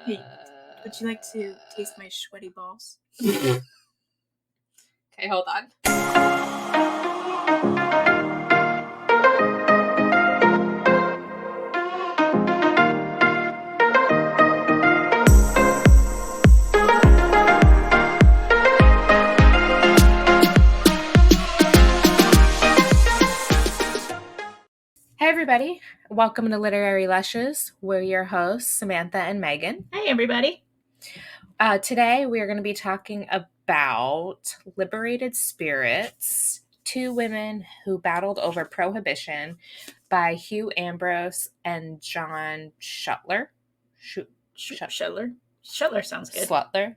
Hey, would you like to taste my sweaty balls? Okay, hold on. Hey everybody, welcome to Literary Lushes. We're your hosts, Samantha and Megan. Hey everybody. Today we are going to be talking about Liberated Spirits, two women who battled over Prohibition by Hugh Ambrose and John Schuttler. Schuttler? Schuttler sounds good. Schuttler.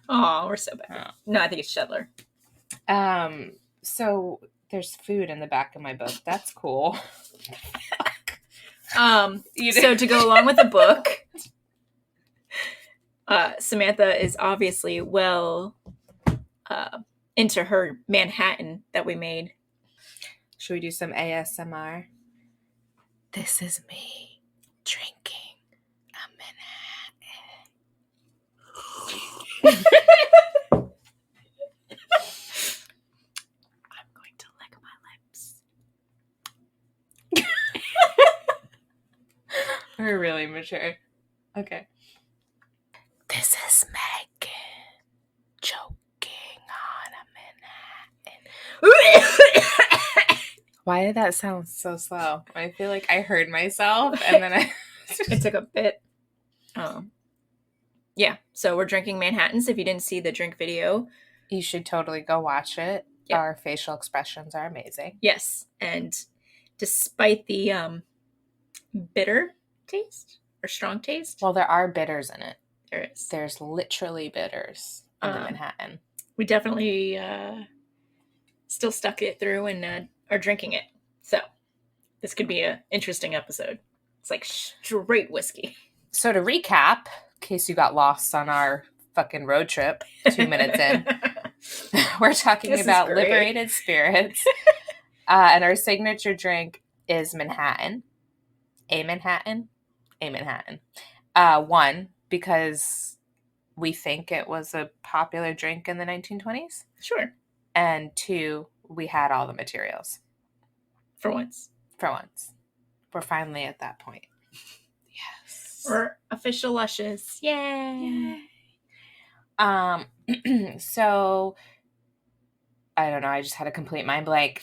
Oh, we're so bad. No, I think it's Schuttler. So there's food in the back of my book. That's cool. So to go along with the book, Samantha is obviously well into her Manhattan that we made. Should we do some ASMR? This is me drinking a Manhattan. I'm going to lick my lips. We're really mature. Okay. This is Megan choking on a Manhattan. Why did that sound so slow? I feel like I heard myself and then It took a bit. Yeah, so we're drinking Manhattans. If you didn't see the drink video, you should totally go watch it. Yep. Our facial expressions are amazing. Yes, and despite the bitter taste or strong taste. Well, there are bitters in it. There is. There's literally bitters in the Manhattan. We definitely still stuck it through and are drinking it. So this could be an interesting episode. It's like straight whiskey. So to recap, in case you got lost on our fucking road trip 2 minutes in, we're talking about Liberated Spirits. And our signature drink is Manhattan. A Manhattan. One, because we think it was a popular drink in the 1920s. Sure. And two, we had all the materials. For once. We're finally at that point. Yes. We're official Lushes. Yay. So, I don't know. I just had a complete mind blank.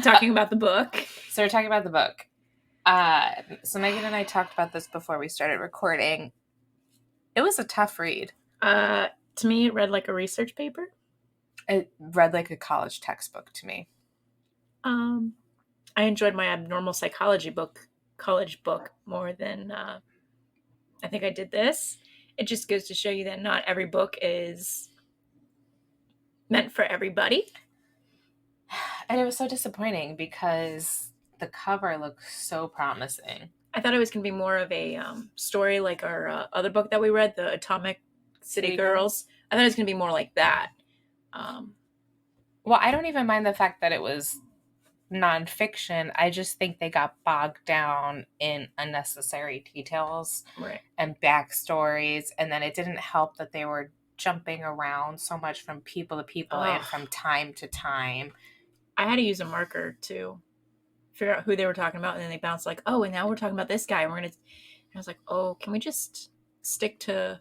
Talking about the book. So we're talking about the book. So Megan and I talked about this before we started recording. It was a tough read. To me, it read like a research paper. It read like a college textbook to me. I enjoyed my abnormal psychology college book, more than I think I did this. It just goes to show you that not every book is meant for everybody. And it was so disappointing because the cover looks so promising. I thought it was going to be more of a story like our other book that we read, the Atomic City Girls. I thought it was going to be more like that. Well, I don't even mind the fact that it was nonfiction. I just think they got bogged down in unnecessary details and backstories. And then it didn't help that they were jumping around so much from people to people and from time to time. I had to use a marker to figure out who they were talking about, and then they bounced like, oh, and now we're talking about this guy, and I was like, oh, can we just stick to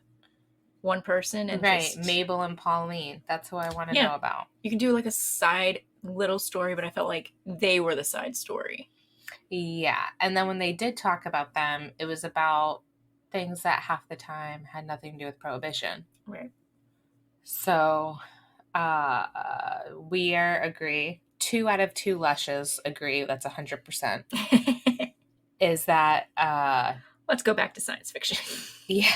one person? And Mabel and Pauline, that's who I want to know about. You can do like a side little story, but I felt like they were the side story. Yeah, and then when they did talk about them, it was about things that half the time had nothing to do with Prohibition. Right. So we agree. 2 out of 2 Lushes agree. That's 100%. Is that let's go back to science fiction. Yeah.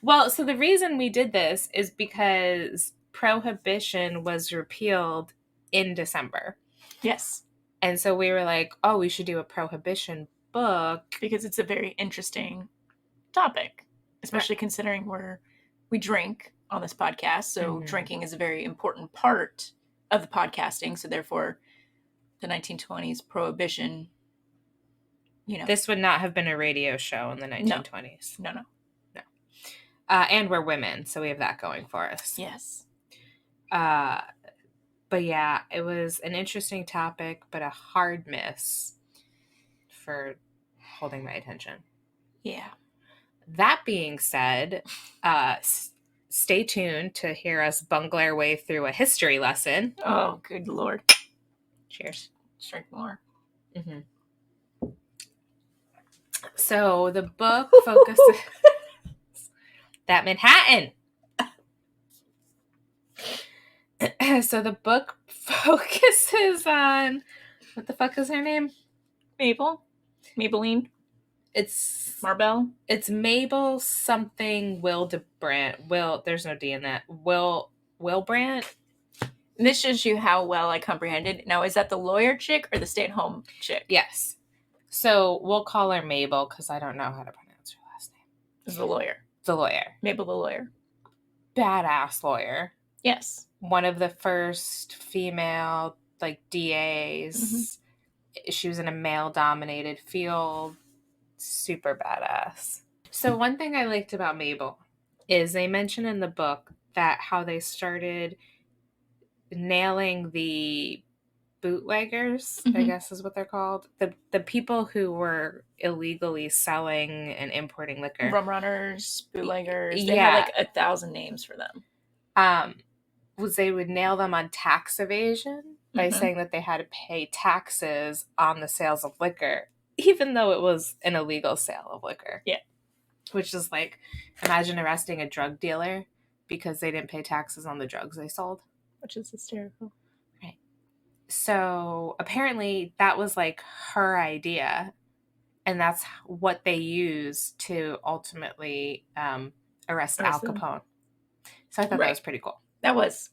Well, so the reason we did this is because Prohibition was repealed in December. Yes. And so we were like, oh, we should do a Prohibition book. Because it's a very interesting topic, especially considering we drink on this podcast. So drinking is a very important part of the podcasting. So therefore, the 1920s Prohibition This would not have been a radio show in the 1920s. No. And we're women, so we have that going for us. Yes. But yeah, it was an interesting topic, but a hard miss for holding my attention. Yeah. That being said, stay tuned to hear us bungle our way through a history lesson. Oh, good Lord. Cheers. Drink more. Mm-hmm. So the book focuses... that Manhattan! So the book focuses on... What the fuck is her name? Mabel? Maybelline? It's... Marbell? It's Mabel something Will, there's no D in that. Wilbrandt? And this shows you how well I comprehended. Now, is that the lawyer chick or the stay-at-home chick? Yes. So we'll call her Mabel because I don't know how to pronounce her last name. Is the lawyer. The lawyer. Mabel the lawyer. Badass lawyer. Yes. One of the first female, DAs. Mm-hmm. She was in a male-dominated field. Super badass. So one thing I liked about Mabel is they mention in the book that how they started nailing the bootleggers, mm-hmm. I guess is what they're called. The people who were illegally selling and importing liquor. Rum runners, bootleggers. They had 1,000 names for them. Was they would nail them on tax evasion by mm-hmm. saying that they had to pay taxes on the sales of liquor, even though it was an illegal sale of liquor. Yeah. Which is imagine arresting a drug dealer because they didn't pay taxes on the drugs they sold. Which is hysterical. Right. So apparently that was her idea. And that's what they used to ultimately arrest Al Capone. So I thought that was pretty cool. That was.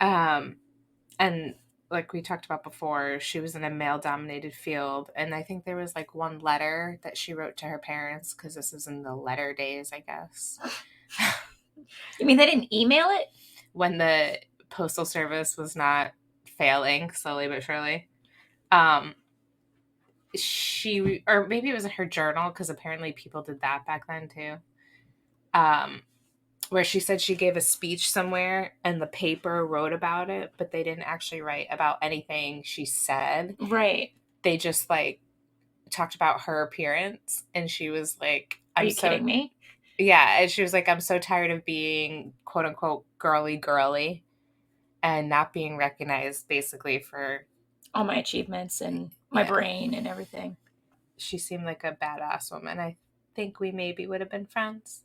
And like we talked about before, she was in a male-dominated field. And I think there was one letter that she wrote to her parents because this is in the letter days, I guess. You mean they didn't email it? When the postal service was not failing slowly but surely. She, or maybe it was in her journal because apparently people did that back then too. Where she said she gave a speech somewhere and the paper wrote about it, but they didn't actually write about anything she said. Right. They just talked about her appearance, and she was like, "Are you kidding me?" Yeah, and she was like, "I'm so tired of being quote unquote girly and not being recognized basically for all my achievements and my brain and everything." She seemed like a badass woman. I think we maybe would have been friends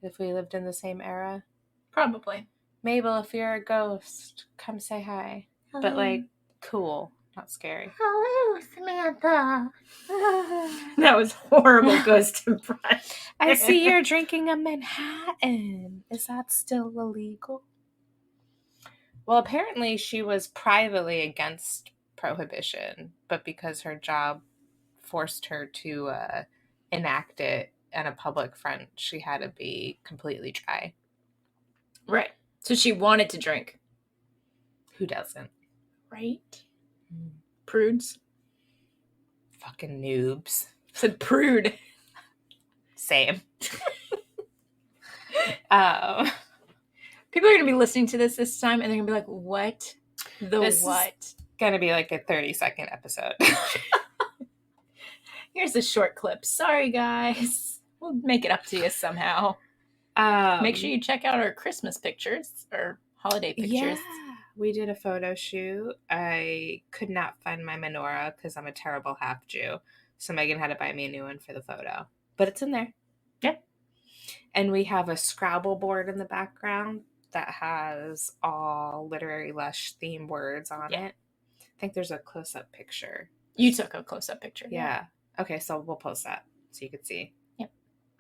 if we lived in the same era. Probably. Mabel, if you're a ghost, come say hi. Hello. But cool, not scary. Hello, Samantha. That was horrible ghost impression. I see you're drinking a Manhattan. Is that still illegal? Well, apparently she was privately against Prohibition, but because her job forced her to enact it in a public front, she had to be completely dry. Right. So she wanted to drink. Who doesn't? Right? Prudes. Fucking noobs. Said prude. Same. People are going to be listening to this time, and they're going to be like, what? This what? Is going to be a 30-second episode. Here's a short clip. Sorry, guys. We'll make it up to you somehow. Make sure you check out our Christmas pictures or holiday pictures. Yeah, we did a photo shoot. I could not find my menorah because I'm a terrible half Jew. So Megan had to buy me a new one for the photo. But it's in there. Yeah. And we have a Scrabble board in the background that has all Literary Lush theme words on it. I think there's a close-up picture. You took a close-up picture. Yeah. Okay, so we'll post that so you can see. Yep.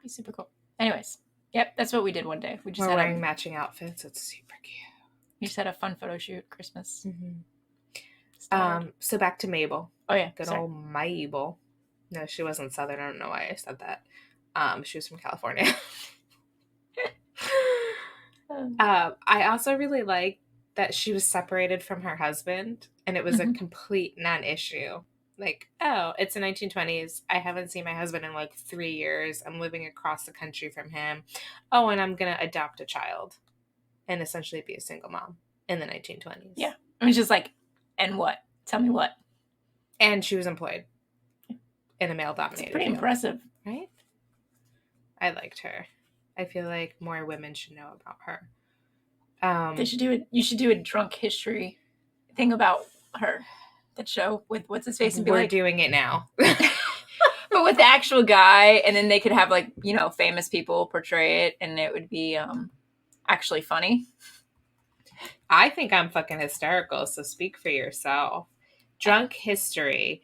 Be super cool. Anyways. Yep, that's what we did one day. We're wearing matching outfits. It's super cute. We just had a fun photo shoot, Christmas. Mm-hmm. So back to Mabel. Oh, yeah. Good old Mabel. No, she wasn't Southern. I don't know why I said that. She was from California. I also really liked that she was separated from her husband, and it was a complete non-issue. Like, oh, it's the 1920s. I haven't seen my husband in like 3 years. I'm living across the country from him. Oh, and I'm going to adopt a child and essentially be a single mom in the 1920s. Yeah. It was just like, and what? Tell me what? And she was employed in a male-dominated It's pretty field. impressive. Right? I liked her. I feel like more women should know about her. They should do it. You should do a drunk history thing about her. That show with what's his face and be we're like, doing it now. but with the actual guy, and then they could have like, you know, famous people portray it, and it would be actually funny. I think I'm fucking hysterical, so speak for yourself. Drunk history.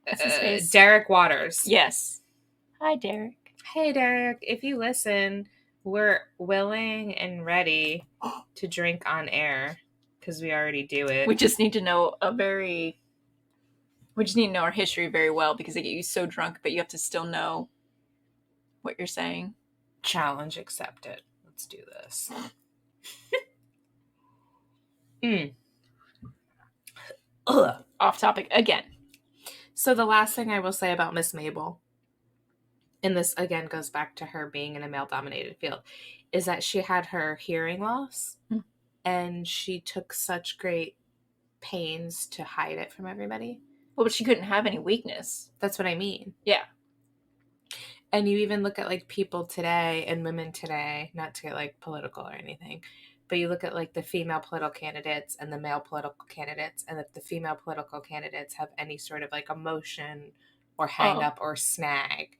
What's his face? Derek Waters. Yes. Hi, Derek. Hey, Derek. If you listen, we're willing and ready to drink on air because we already do it. We just need to know we just need to know our history very well because they get you so drunk, but you have to still know what you're saying. Challenge accepted. Let's do this. Ugh. Off topic again. So the last thing I will say about Miss Mabel, and this again goes back to her being in a male-dominated field, is that she had her hearing loss, and she took such great pains to hide it from everybody. Well, but she couldn't have any weakness. That's what I mean. Yeah. And you even look at like people today and women today, not to get like political or anything, but you look at like the female political candidates and the male political candidates, and if the female political candidates have any sort of like emotion or hang up or snag,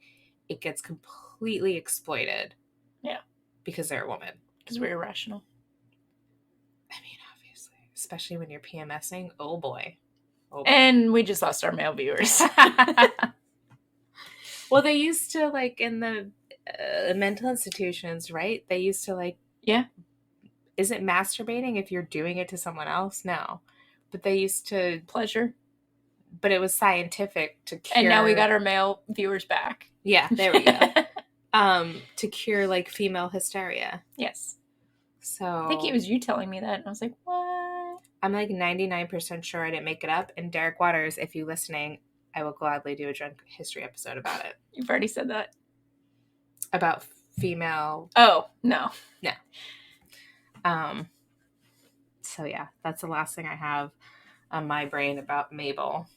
it gets completely exploited. Yeah. Because they're a woman. Because we're irrational. I mean, obviously. Especially when you're PMSing. Oh boy. And we just lost our male viewers. Well, they used to, like, in the mental institutions, right? They used to, like... Yeah. Is it masturbating if you're doing it to someone else? No. But they used to... Pleasure. But it was scientific to cure... And now we got our male viewers back. Yeah, there we go. To cure, like, female hysteria. Yes. So... I think it was you telling me that, and I was like, what? I'm, like, 99% sure I didn't make it up. And Derek Waters, if you're listening... I will gladly do a drunk history episode about it. You've already said that. About female... Oh, no. No. So, yeah, that's the last thing I have on my brain about Mabel.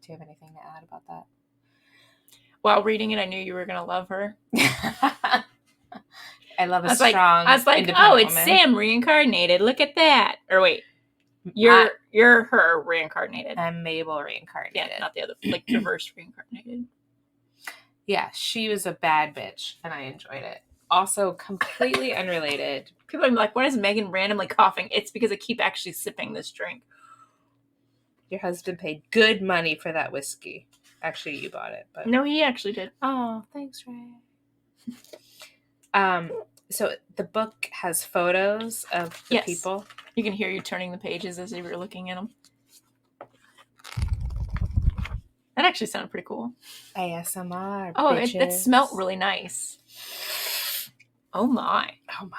Do you have anything to add about that? While reading it, I knew you were going to love her. I love a strong, I was like, oh, it's woman. Sam reincarnated. Look at that. Or wait. You're her reincarnated. I'm Mabel reincarnated. Yeah, not the other, like reverse reincarnated. Yeah, she was a bad bitch, and I enjoyed it. Also, completely unrelated. People are like, why is Megan randomly coughing? It's because I keep actually sipping this drink. Your husband paid good money for that whiskey. Actually, you bought it, but no, he actually did. Oh, thanks, Ray. So the book has photos of the people. You can hear you turning the pages as you were looking at them. That actually sounded pretty cool. ASMR. Oh, it smelled really nice. Oh my. Oh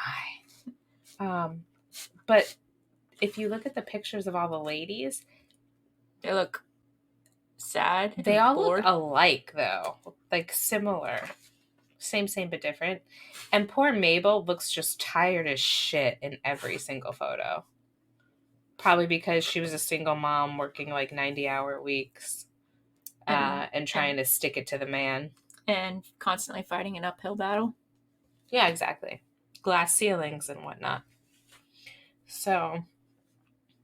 my. But if you look at the pictures of all the ladies, they look sad. They all bored. Look alike, though. Like similar. Same, but different. And poor Mabel looks just tired as shit in every single photo. Probably because she was a single mom working like 90-hour weeks and trying to stick it to the man. And constantly fighting an uphill battle. Yeah, exactly. Glass ceilings and whatnot. So,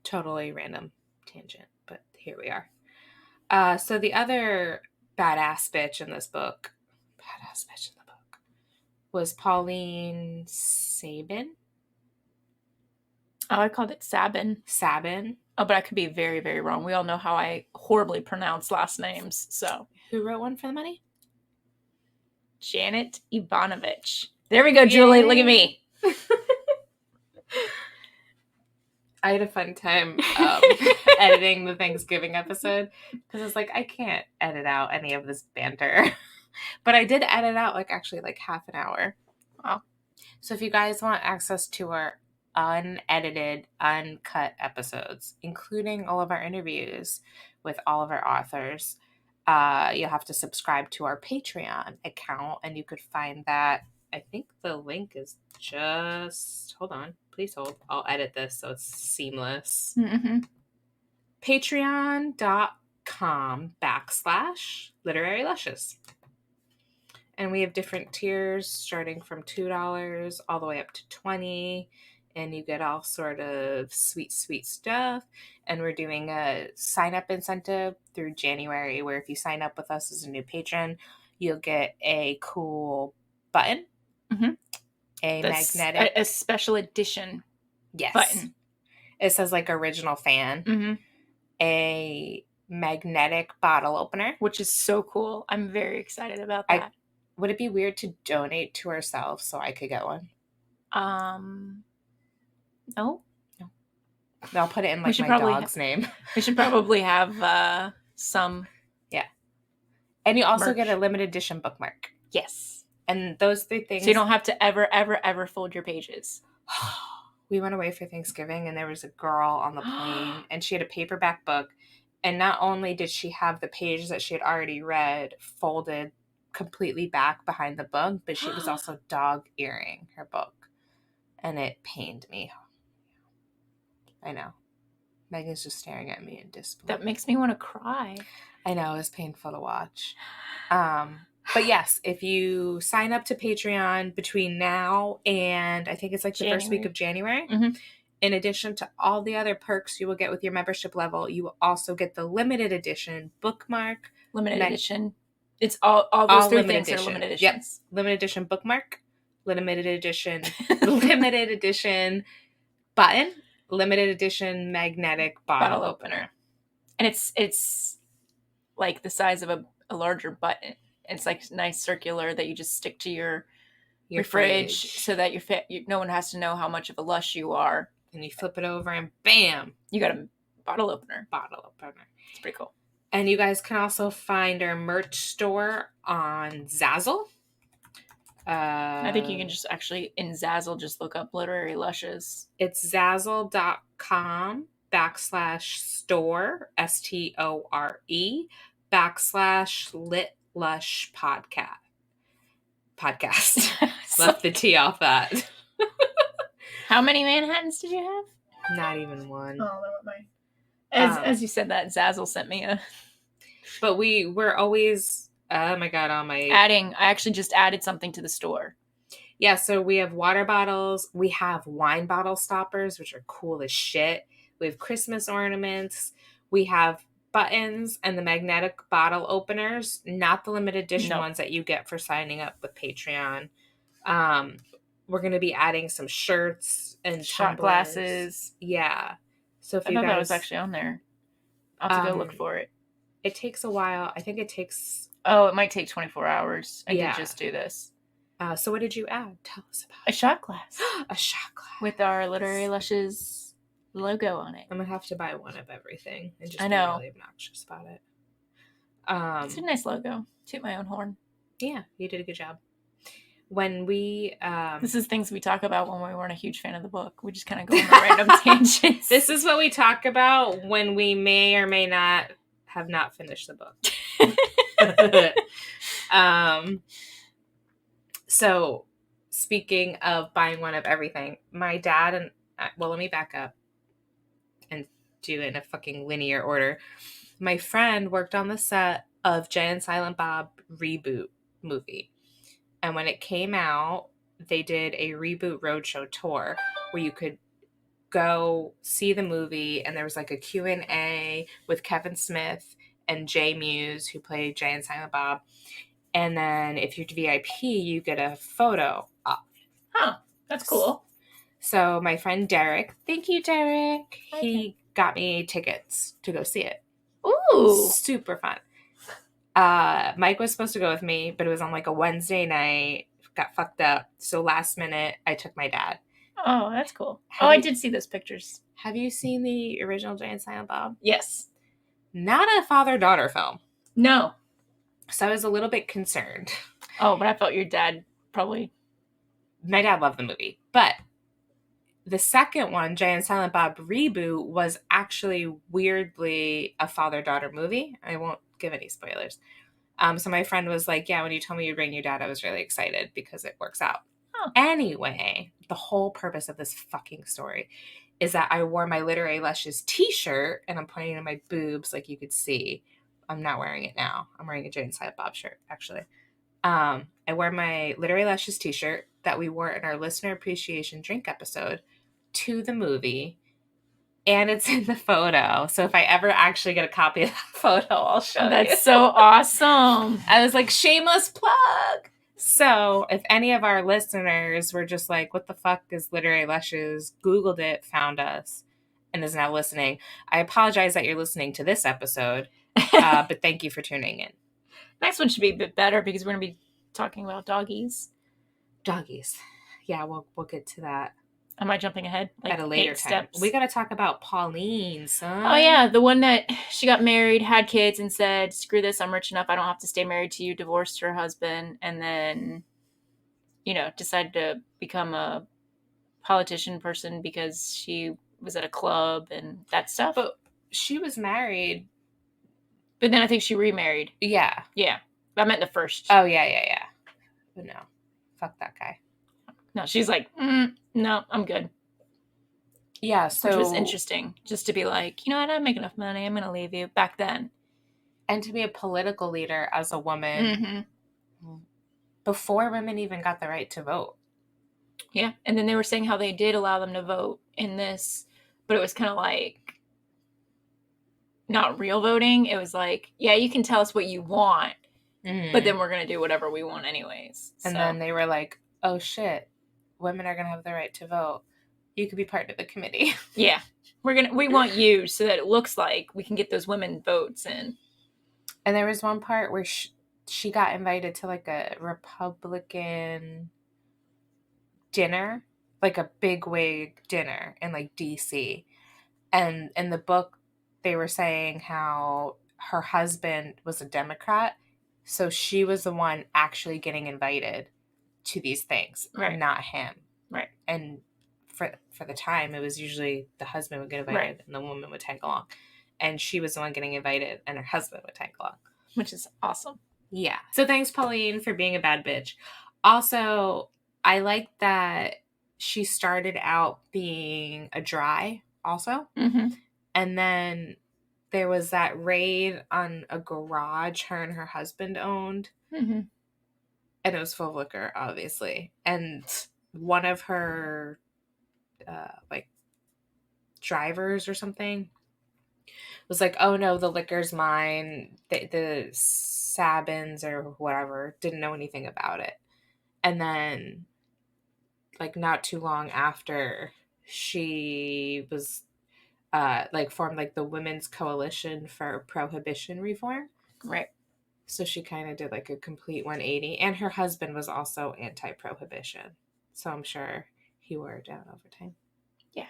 totally random tangent, but here we are. So the other badass bitch in this book, was Pauline Sabin. Oh, I called it Sabin. Sabin. Oh, but I could be very, very wrong. We all know how I horribly pronounce last names, so. Who wrote One for the Money? Janet Ivanovich. There we go, Julie. Yay. Look at me. I had a fun time editing the Thanksgiving episode because I was like, I can't edit out any of this banter. But I did edit out like half an hour. Wow. So if you guys want access to our unedited, uncut episodes, including all of our interviews with all of our authors. You'll have to subscribe to our Patreon account, and you could find that. I think the link is just, hold on, please hold. I'll edit this so it's seamless. Mm-hmm. Patreon.com/literary lushes. And we have different tiers starting from $2 all the way up to $20. And you get all sort of sweet, sweet stuff. And we're doing a sign-up incentive through January, where if you sign up with us as a new patron, you'll get a cool button. Mm-hmm. Magnetic. A special edition button. It says like original fan. Mm-hmm. A magnetic bottle opener. Which is so cool. I'm very excited about that. Would it be weird to donate to ourselves so I could get one? No. I'll put it in like my dog's name. We should probably have some. Yeah. And you also merch. get a limited edition bookmark. Yes. And those 3 things. So you don't have to ever fold your pages. We went away for Thanksgiving, and there was a girl on the plane, and she had a paperback book. And not only did she have the page that she had already read folded completely back behind the book, but she was also dog-earing her book. And it pained me. I know. Megan's just staring at me in disbelief. That makes me want to cry. I know, it was painful to watch. But yes, if you sign up to Patreon between now and I think it's like the first week of January, mm-hmm. in addition to all the other perks you will get with your membership level, you will also get the limited edition bookmark. Limited edition. It's all those 3 things are limited editions. Yep. Limited edition bookmark, limited edition button, limited edition magnetic bottle opener. And it's like the size of a larger button. It's like nice circular that you just stick to your fridge so that no one has to know how much of a lush you are. And you flip it over and bam! You got a bottle opener. It's pretty cool. And you guys can also find our merch store on Zazzle. I think you can just actually, in Zazzle, just look up Literary Lushes. It's zazzle.com/store, STORE/LitLush podcast. Left the T off that. How many Manhattans did you have? Not even one. Oh, that was mine. As you said that, Zazzle sent me a... But we're always... Oh my God, on my... I actually just added something to the store. Yeah, so we have water bottles. We have wine bottle stoppers, which are cool as shit. We have Christmas ornaments. We have buttons and the magnetic bottle openers, not the limited edition ones that you get for signing up with Patreon. We're going to be adding some shirts and shot glasses. Yeah. So if I thought that was actually on there. I'll have to go look for it. It takes a while. I think it takes... Oh, it might take 24 hours. I could just do this. So what did you add? Tell us about it. A shot glass. A shot glass. With our Literary Lushes logo on it. I'm going to have to buy one of everything and just be really obnoxious about it. It's a nice logo. Toot my own horn. Yeah, you did a good job. When we... this is things we talk about when we weren't a huge fan of the book. We just kind of go on random tangents. This is what we talk about when we may or may not have not finished the book. So speaking of buying one of everything, my dad and... Well, let me back up and do it in a fucking linear order. My friend worked on the set of Jay and Silent Bob reboot movie. And when it came out, they did a reboot roadshow tour where you could go see the movie, and there was like a Q&A with Kevin Smith and Jay Muse, who played Jay and Silent Bob. And then if you're VIP, you get a photo op. Huh, that's cool. So my friend Derek, thank you, Derek. Okay. He got me tickets to go see it. Ooh. Super fun. Mike was supposed to go with me, but it was on like a Wednesday night. Got fucked up. So last minute, I took my dad. Oh, that's cool. I did see those pictures. Have you seen the original Jay and Silent Bob? Yes. Not a father-daughter film. No. So I was a little bit concerned. Oh, but I felt your dad probably... My dad loved the movie, but The second one, Jay and Silent Bob Reboot, was actually weirdly a father-daughter movie. I won't give any spoilers. So my friend was like, yeah, when you told me you'd bring your dad, I was really excited because it works out. Oh. Anyway, the whole purpose of this fucking story is that I wore my Literary Lushes t-shirt, and I'm pointing to my boobs like you could see. I'm not wearing it now. I'm wearing a Jay and Silent Bob shirt, actually. I wear my Literary Lushes t-shirt that we wore in our listener appreciation drink episode to the movie, and it's in the photo. So if I ever actually get a copy of that photo, I'll show you. That's so awesome. I was like, shameless plug. So if any of our listeners were just like, what the fuck is Literary Lushes, Googled it, found us, and is now listening, I apologize that you're listening to this episode, but thank you for tuning in. Next one should be a bit better because we're going to be talking about doggies. Doggies. Yeah, we'll get to that. Am I jumping ahead? Like at a later time. Steps. We got to talk about Pauline, son. Oh, yeah. The one that she got married, had kids, and said, screw this, I'm rich enough, I don't have to stay married to you, divorced her husband, and then, decided to become a politician person because she was at a club and that stuff. But she was married. But then I think she remarried. Yeah. Yeah. I meant the first. Oh, yeah. But no. Fuck that guy. No, she's like, no, I'm good. Yeah, so... Which was interesting, just to be like, you know what, I make enough money, I'm going to leave you, back then. And to be a political leader as a woman, before women even got the right to vote. Yeah, and then they were saying how they did allow them to vote in this, but it was kind of like, not real voting, it was like, yeah, you can tell us what you want, but then we're going to do whatever we want anyways. And then they were like, oh shit, women are going to have the right to vote. You could be part of the committee. Yeah. We want you so that it looks like we can get those women votes in. And there was one part where she got invited to like a Republican dinner, like a bigwig dinner in like DC. And in the book, they were saying how her husband was a Democrat. So she was the one actually getting invited to these things, right, not him. Right. And for the time, it was usually the husband would get invited and the woman would tag along. And she was the one getting invited and her husband would tag along. Which is awesome. Yeah. So thanks, Pauline, for being a bad bitch. Also, I like that she started out being a dry also. And then there was that raid on a garage her and her husband owned. And it was full of liquor, obviously. And one of her drivers or something was like, oh no, the liquor's mine. The Sabins or whatever didn't know anything about it. And then not too long after, she was formed the Women's Coalition for Prohibition Reform. Right. So she kind of did a complete 180. And her husband was also anti-prohibition. So I'm sure he wore it down over time. Yeah.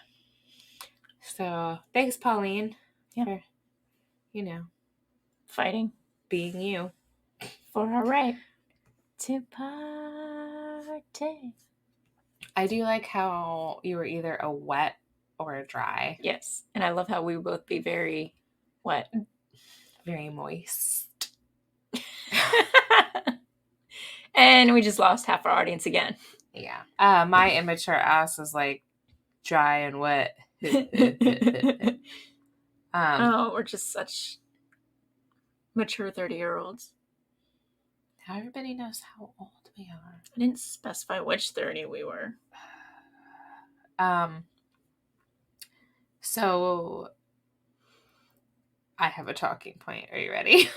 So thanks, Pauline. Yeah. For, fighting. Being you. For our right to party. I do like how you were either a wet or a dry. Yes. And I love how we would both be very wet. Very moist. And we just lost half our audience again. Yeah. My immature ass is dry and wet. We're just such mature 30-year-olds. Now everybody knows how old we are. I didn't specify which 30 we were. So I have a talking point. Are you ready?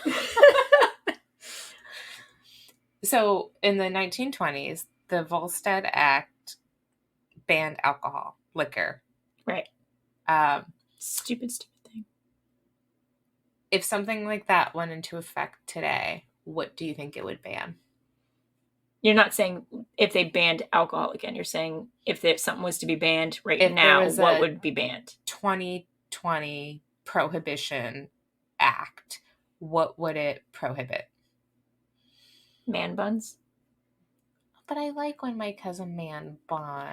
So in the 1920s, the Volstead Act banned alcohol, liquor. Right. Stupid thing. If something like that went into effect today, what do you think it would ban? You're not saying if they banned alcohol again. You're saying if something was to be banned now, what would be banned? 2020 Prohibition Act, what would it prohibit? Man buns. But I like when Mike has a man bun.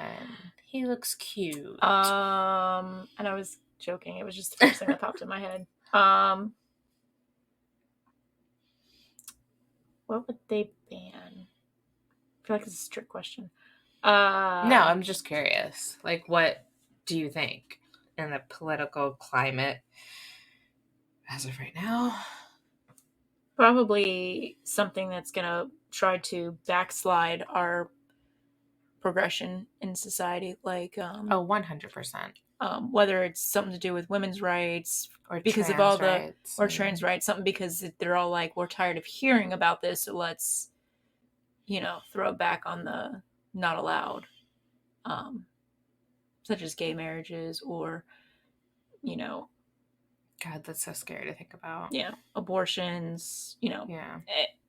He looks cute. And I was joking. It was just the first thing that popped in my head. What would they ban? I feel like it's a strict question. No, I'm just curious. Like, what do you think in the political climate as of right now? Probably something that's going to try to backslide our progression in society. Like, 100%. Whether it's something to do with women's rights or because of all the trans rights, something because they're all like, we're tired of hearing about this, so let's, throw it back on the not allowed, such as gay marriages or, God, that's so scary to think about. Yeah, abortions, Yeah,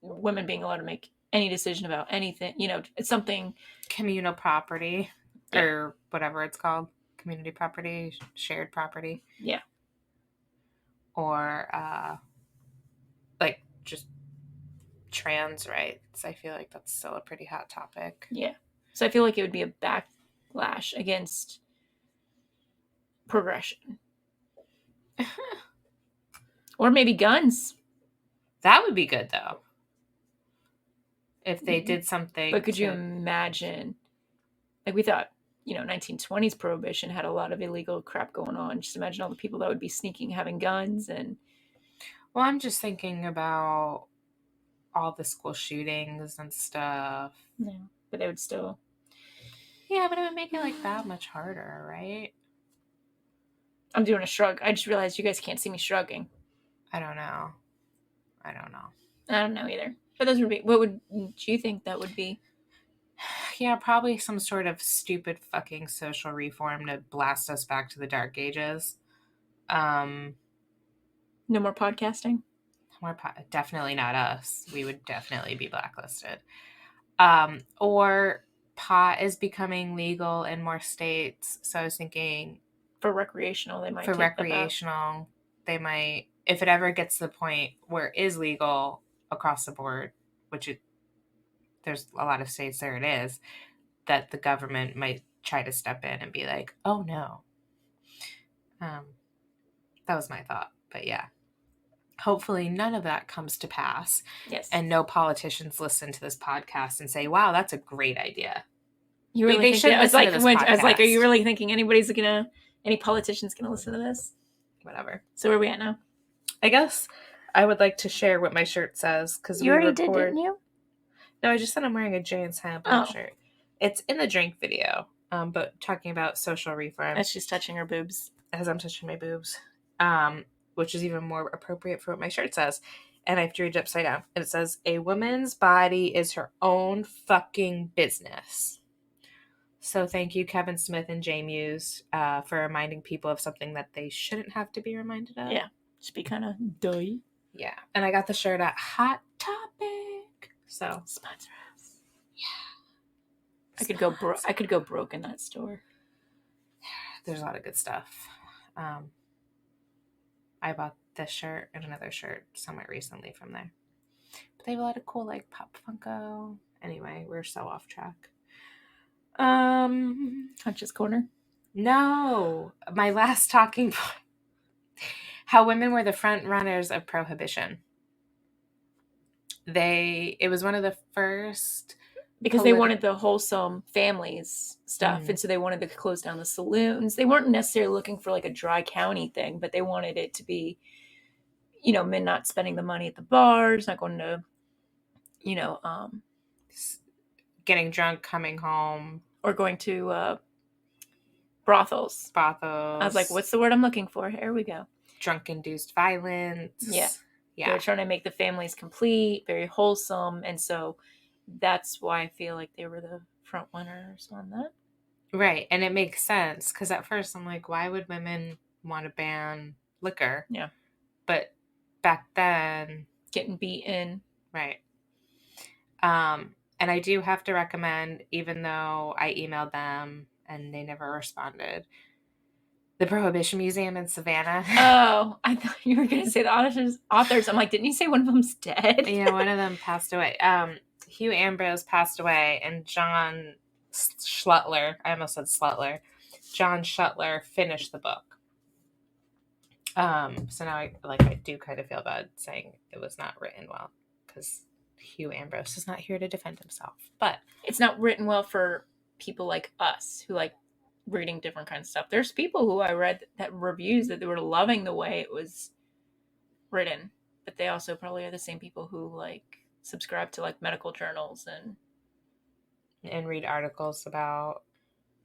women being allowed to make any decision about anything, it's something. Communal property, or whatever it's called. Community property, shared property. Yeah. Or like just trans rights. I feel like that's still a pretty hot topic. Yeah. So I feel like it would be a backlash against progression. Or maybe guns. That would be good though. If they did something. But could you imagine, like we thought, 1920s Prohibition had a lot of illegal crap going on. Just imagine all the people that would be sneaking, having guns and. Well, I'm just thinking about all the school shootings and stuff. Yeah, but they would still. Yeah, but it would make it like that much harder, right? I'm doing a shrug. I just realized you guys can't see me shrugging. I don't know. I don't know either. But those would be. What would you think that would be? Yeah, probably some sort of stupid fucking social reform to blast us back to the dark ages. No more podcasting? Definitely not us. We would definitely be blacklisted. Or pot is becoming legal in more states. So I was thinking... For recreational, they might. For recreational, they might... If it ever gets to the point where it is legal across the board, which there's a lot of states there it is, that the government might try to step in and be like, oh no. That was my thought. But yeah. Hopefully none of that comes to pass. Yes. And no politicians listen to this podcast and say, wow, that's a great idea. You really think I was like, are you really thinking any politician's going to listen to this? Whatever. So where are we at now? I guess I would like to share what my shirt says. Because you already did, didn't you? No, I just said I'm wearing a Jay and Silent Bob shirt. It's in the drink video, but talking about social reform. As she's touching her boobs. As I'm touching my boobs. Which is even more appropriate for what my shirt says. And I have to read it upside down. And it says, a woman's body is her own fucking business. So thank you, Kevin Smith and Jay Muse, for reminding people of something that they shouldn't have to be reminded of. Yeah. Just be kind of doy. Yeah. And I got the shirt at Hot Topic. So. Sponsor us. Yeah. I could go broke in that store. There's a lot of good stuff. I bought this shirt and another shirt somewhat recently from there. But they have a lot of cool, like, Pop Funko. Anyway, we're so off track. Hunch's Corner? No. My last talking point. How women were the front runners of Prohibition. It was one of the first... Because they wanted the wholesome families stuff. Mm. And so they wanted to close down the saloons. They weren't necessarily looking for like a dry county thing, but they wanted it to be, men not spending the money at the bars, not going to, getting drunk, coming home. Or going to brothels. I was like, what's the word I'm looking for? Here we go. Drunk-induced violence. Yeah. They were trying to make the families complete, very wholesome. And so... That's why I feel like they were the front runners on that. Right. And it makes sense. Because at first I'm like, why would women want to ban liquor? Yeah. But back then... Getting beaten. Right. And I do have to recommend, even though I emailed them and they never responded, the Prohibition Museum in Savannah. Oh, I thought you were going to say the authors. I'm like, didn't you say one of them's dead? Yeah, one of them passed away. Hugh Ambrose passed away, and John Schuttler, I almost said Slutler, John Schuttler finished the book. So now I do kind of feel bad saying it was not written well, because Hugh Ambrose is not here to defend himself. But it's not written well for people like us who like reading different kinds of stuff. There's people who I read that reviews that they were loving the way it was written, but they also probably are the same people who like subscribe to like medical journals and read articles about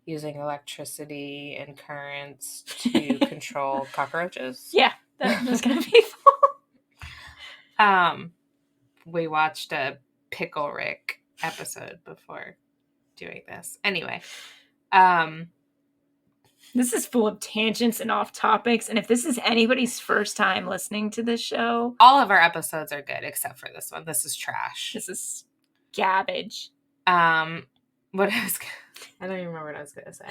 using electricity and currents to control cockroaches. Yeah, those kind of people. We watched a Pickle Rick episode before doing this. Anyway, this is full of tangents and off topics, and if this is anybody's first time listening to this show, all of our episodes are good except for this one. This is trash. This is garbage. I don't even remember what I was going to say.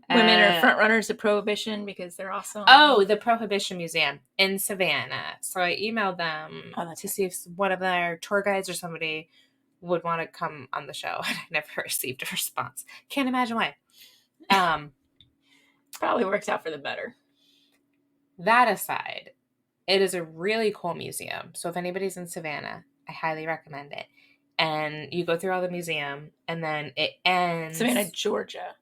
Women are front runners of Prohibition because they're awesome. Oh, the Prohibition Museum in Savannah. So I emailed them to see if one of their tour guides or somebody would want to come on the show. And I never received a response. Can't imagine why. Probably works out for the better. That aside, it is a really cool museum. So if anybody's in Savannah, I highly recommend it. And you go through all the museum, and then it ends... Savannah, Georgia.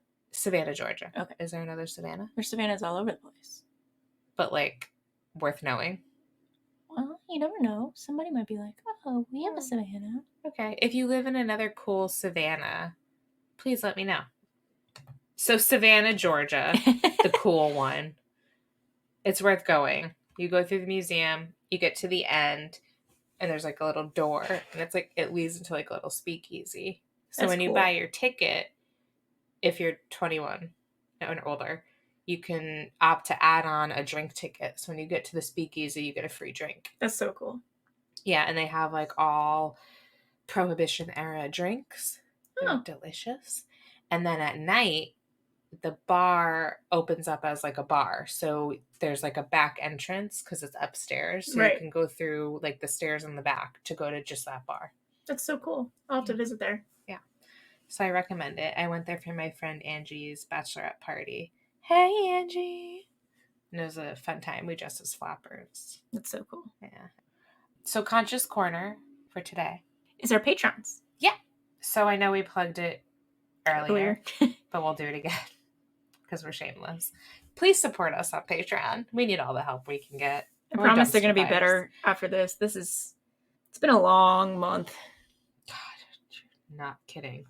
Okay. Is there another Savannah? There's Savannahs all over the place. But, like, worth knowing? Well, you never know. Somebody might be like, oh, we have a Savannah. Okay. If you live in another cool Savannah, please let me know. So Savannah, Georgia, the cool one. It's worth going. You go through the museum, you get to the end, and there's like a little door, and it's like it leads into like a little speakeasy. So that's when you buy your ticket, if you're 21 and older, you can opt to add on a drink ticket. So when you get to the speakeasy, you get a free drink. That's so cool. Yeah, and they have like all Prohibition era drinks. They're delicious. And then at night, the bar opens up as like a bar. So there's like a back entrance because it's upstairs. So you can go through like the stairs in the back to go to just that bar. That's so cool. I'll have to visit there. Yeah. So I recommend it. I went there for my friend Angie's bachelorette party. Hey, Angie. And it was a fun time. We dressed as flappers. That's so cool. Yeah. So Conscious Corner for today is our patrons. Yeah. So I know we plugged it earlier. But we'll do it again. Because we're shameless. Please support us on Patreon. We need all the help we can get. I promise they're going to be better after this. It's been a long month. God, not kidding.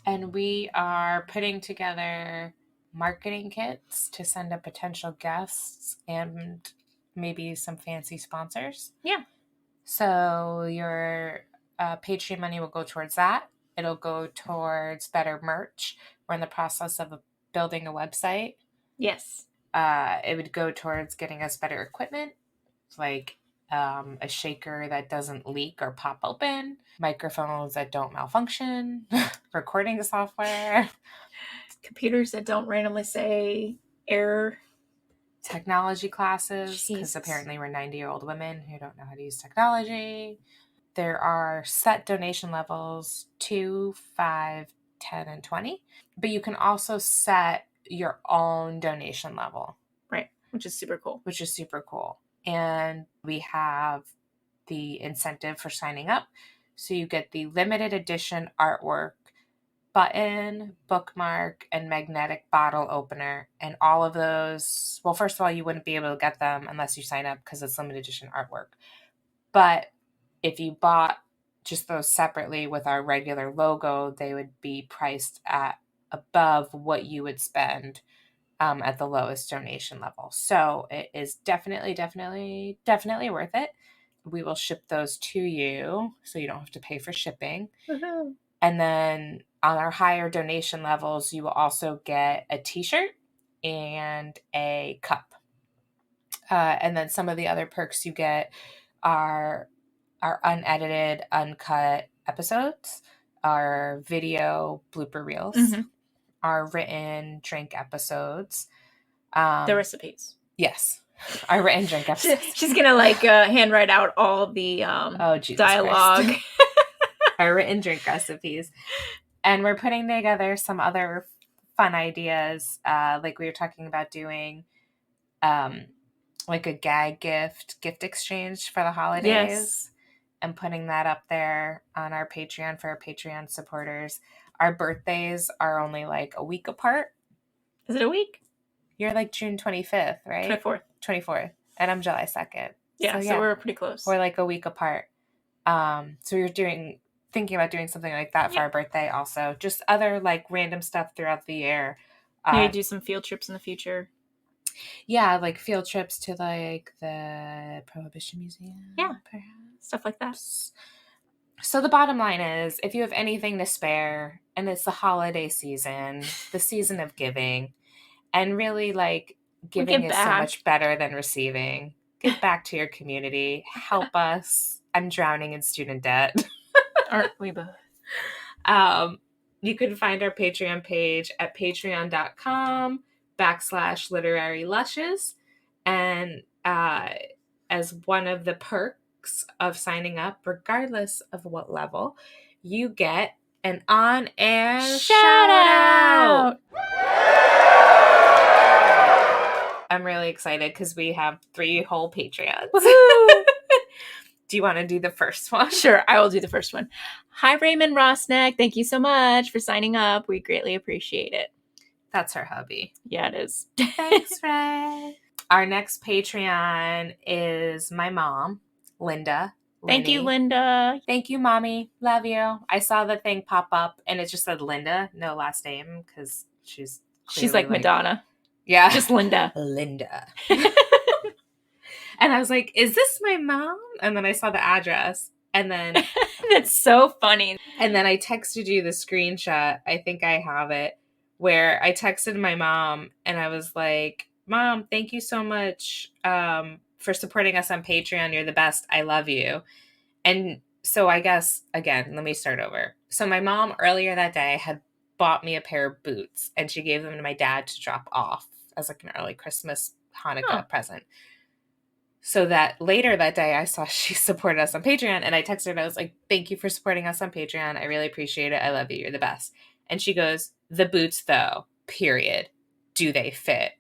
And we are putting together marketing kits to send to potential guests and maybe some fancy sponsors. Yeah. So your Patreon money will go towards that. It'll go towards better merch. We're in the process of building a website. Yes. It would go towards getting us better equipment, like a shaker that doesn't leak or pop open, microphones that don't malfunction, recording software, computers that don't randomly say error, technology classes, because apparently we're 90-year-old women who don't know how to use technology. There are set donation levels 2, 5, 10, and 20. But you can also set your own donation level. Right. Which is super cool. And we have the incentive for signing up. So you get the limited edition artwork, button, bookmark, and magnetic bottle opener. And all of those, well, first of all, you wouldn't be able to get them unless you sign up because it's limited edition artwork. But if you bought just those separately with our regular logo, they would be priced at above what you would spend at the lowest donation level. So it is definitely worth it. We will ship those to you so you don't have to pay for shipping. Mm-hmm. And then on our higher donation levels, you will also get a t-shirt and a cup. And then some of the other perks you get are our unedited, uncut episodes, our video blooper reels, our written drink episodes. The recipes. Yes. Our written drink episodes. She's going to handwrite out all the dialogue. our written drink recipes. And we're putting together some other fun ideas. Like we were talking about doing like a gag gift exchange for the holidays. Yes. And putting that up there on our Patreon for our Patreon supporters. Our birthdays are only like a week apart. Is it a week? You're like June 25th, right? 24th. And I'm July 2nd. Yeah, so we're pretty close. We're like a week apart. So we were thinking about doing something like that for our birthday also. Just other like random stuff throughout the year. Maybe do some field trips in the future. Yeah, like field trips to like the Prohibition Museum. Yeah, perhaps. Stuff like that. So the bottom line is, if you have anything to spare, and it's the holiday season, the season of giving, and really like giving is so much better than receiving. Give back to your community. Help us. I'm drowning in student debt. Aren't we both? You can find our Patreon page at patreon.com/literary lushes. And as one of the perks of signing up, regardless of what level, you get an on-air shout out. I'm really excited because we have 3 whole Patreons. Do you want to do the first one? Sure, I will do the first one. Hi, Raymond Rosneck. Thank you so much for signing up. We greatly appreciate it. That's her hubby. Yeah, it is. Thanks, Ray. Our next Patreon is my mom, Linda. Thank you, Linda. Thank you, Mommy. Love you. I saw the thing pop up, and it just said Linda, no last name, because she's like Madonna. Yeah. Just Linda. Linda. And I was like, is this my mom? And then I saw the address. And then... That's so funny. And then I texted you the screenshot. I think I have it. Where I texted my mom, and I was like, Mom, thank you so much for supporting us on Patreon. You're the best. I love you. And so I guess, again, let me start over. So my mom earlier that day had bought me a pair of boots, and she gave them to my dad to drop off as like an early Christmas Hanukkah present. So that later that day, I saw she supported us on Patreon, and I texted her, and I was like, thank you for supporting us on Patreon. I really appreciate it. I love you. You're the best. And she goes, the boots, though, period. Do they fit?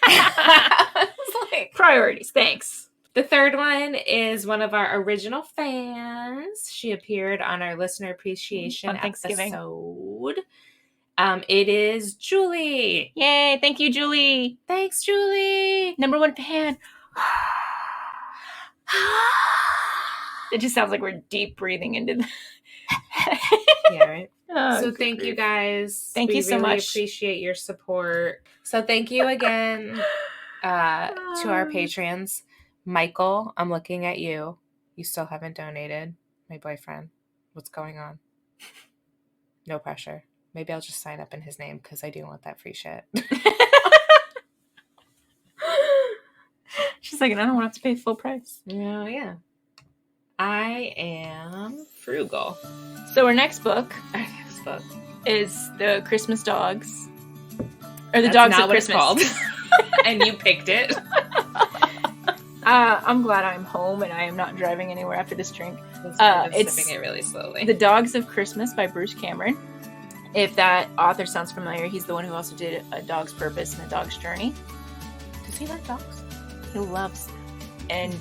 I was like, priorities. Thanks. The third one is one of our original fans. She appeared on our listener appreciation on Thanksgiving episode. It is Julie. Yay. Thank you, Julie. Thanks, Julie. Number 1 fan. It just sounds like we're deep breathing into the... Yeah, right? Oh, so thank you guys. Thank you so much. We appreciate your support. So thank you again to our patrons. Michael, I'm looking at you. You still haven't donated. My boyfriend. What's going on? No pressure. Maybe I'll just sign up in his name because I do want that free shit. She's like, I don't want to pay full price. Yeah. I am frugal. So our next book is The Christmas Dogs. Or The Dogs of Christmas. It's called. And you picked it. I'm glad I'm home and I am not driving anywhere after this drink. It's sipping it really slowly. The Dogs of Christmas by Bruce Cameron. If that author sounds familiar, he's the one who also did A Dog's Purpose and A Dog's Journey. Does he like dogs? He loves them. And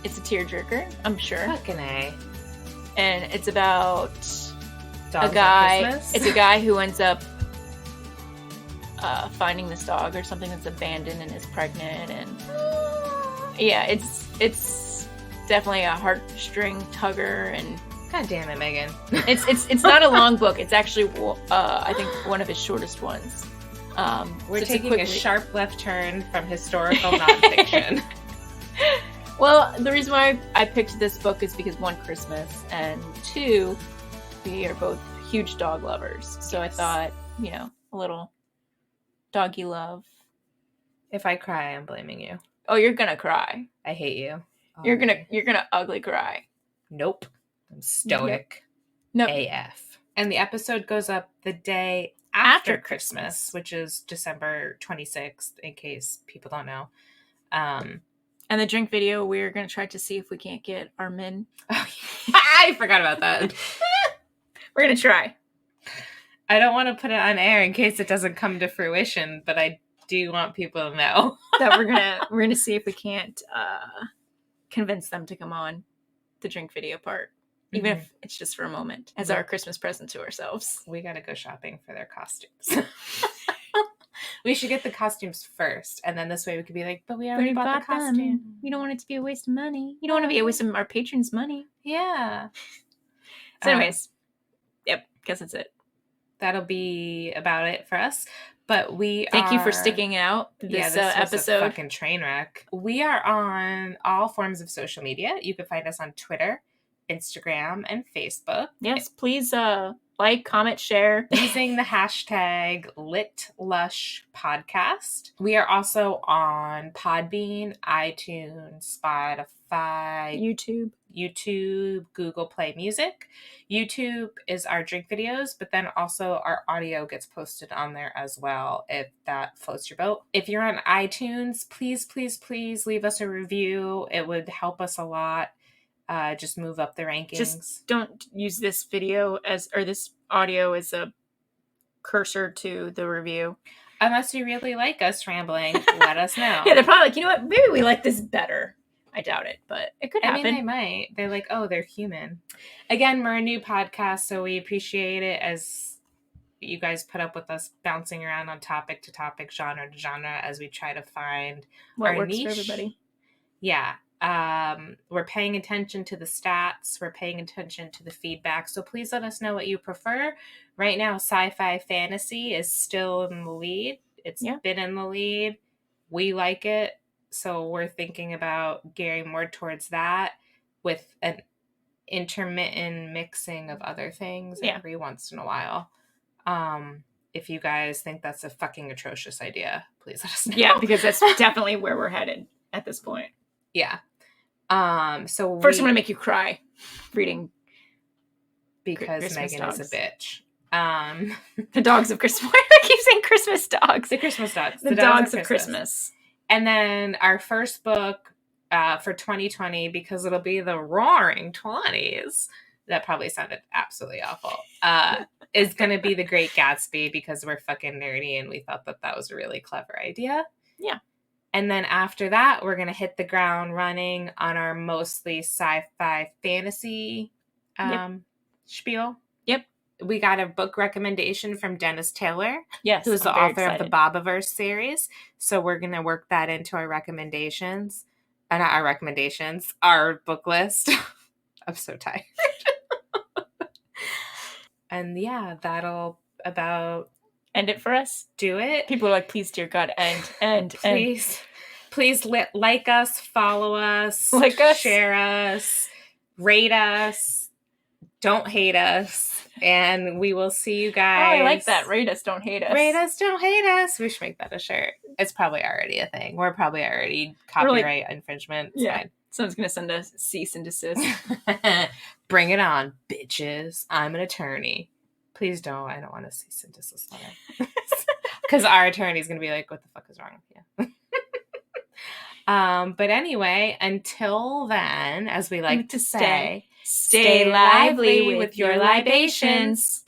it's a tearjerker, I'm sure. Fucking A. And it's about Dogs a guy. Christmas? It's a guy who ends up finding this dog or something that's abandoned and is pregnant, and yeah, it's definitely a heartstring tugger. And God damn it, Megan. it's not a long book. It's actually I think one of his shortest ones. We're taking a sharp left turn from historical nonfiction. Well, the reason why I picked this book is because 1, Christmas, and 2, we are both huge dog lovers. So I thought, a little doggy love. If I cry, I'm blaming you. Oh, you're gonna cry. I hate you. You're gonna ugly cry. Nope. I'm stoic. Nope. AF. And the episode goes up the day after Christmas, which is December 26th, in case people don't know. And the drink video, we're going to try to see if we can't get our men. I forgot about that. We're going to try. I don't want to put it on air in case it doesn't come to fruition, but I do want people to know that we're gonna see if we can't convince them to come on the drink video part, even if it's just for a moment, as our Christmas present to ourselves. We gotta go shopping for their costumes. We should get the costumes first, and then this way we could be like, but we already bought the costume. You don't want it to be a waste of money. You don't want to be a waste of our patrons' money. Yeah. So anyways, yep, guess that's it. That'll be about it for us. But thank you for sticking out this episode. Was a fucking train wreck. We are on all forms of social media. You can find us on Twitter, Instagram, and Facebook. Yes, please like, comment, share. Using the hashtag LitLushPodcast. We are also on Podbean, iTunes, Spotify, YouTube, Google Play Music. YouTube is our drink videos, but then also our audio gets posted on there as well, if that floats your boat. If you're on iTunes, please, please, please leave us a review. It would help us a lot. Just move up the rankings. Just don't use this video this audio as a cursor to the review. Unless you really like us rambling, let us know. Yeah, they're probably like, you know what? Maybe we like this better. I doubt it, but it could happen. I mean, they might. They're like, oh, they're human. Again, we're a new podcast, so we appreciate it as you guys put up with us bouncing around on topic to topic, genre to genre, as we try to find what our works niche. For everybody. Yeah. We're paying attention to the stats. We're paying attention to the feedback. So please let us know what you prefer. Right now, sci-fi fantasy is still in the lead. It's been in the lead. We like it. So we're thinking about gearing more towards that with an intermittent mixing of other things every once in a while. If you guys think that's a fucking atrocious idea, please let us know. Yeah, because that's definitely where we're headed at this point. Yeah. So first I'm gonna make you cry reading because Christmas Megan dogs. Is a bitch. The dogs of Christmas. Why do I keep saying Christmas dogs? The Christmas dogs. The dogs of Christmas. And then our first book for 2020, because it'll be the Roaring 20s. That probably sounded absolutely awful. Is going to be The Great Gatsby, because we're fucking nerdy and we thought that was a really clever idea. Yeah. And then after that, we're going to hit the ground running on our mostly sci-fi fantasy spiel. Yep. We got a book recommendation from Dennis Taylor. Yes. Who's the author of the Bobiverse series. So we're going to work that into our recommendations. Not our recommendations, our book list. I'm so tired. And yeah, that'll about end it for us. Do it. People are like, please, dear God, end. Please like us, follow us, like us, share us, rate us, don't hate us, and we will see you guys. Oh, I like that. Rate us, don't hate us. Rate us, don't hate us. We should make that a shirt. It's probably already a thing. We're probably already copyright infringement. It's fine. Someone's going to send us cease and desist. Bring it on, bitches. I'm an attorney. Please don't. I don't want to cease and desist on it. Because our attorney's going to be like, what the fuck is wrong with you? But anyway, until then, as we like to say, stay lively with your libations.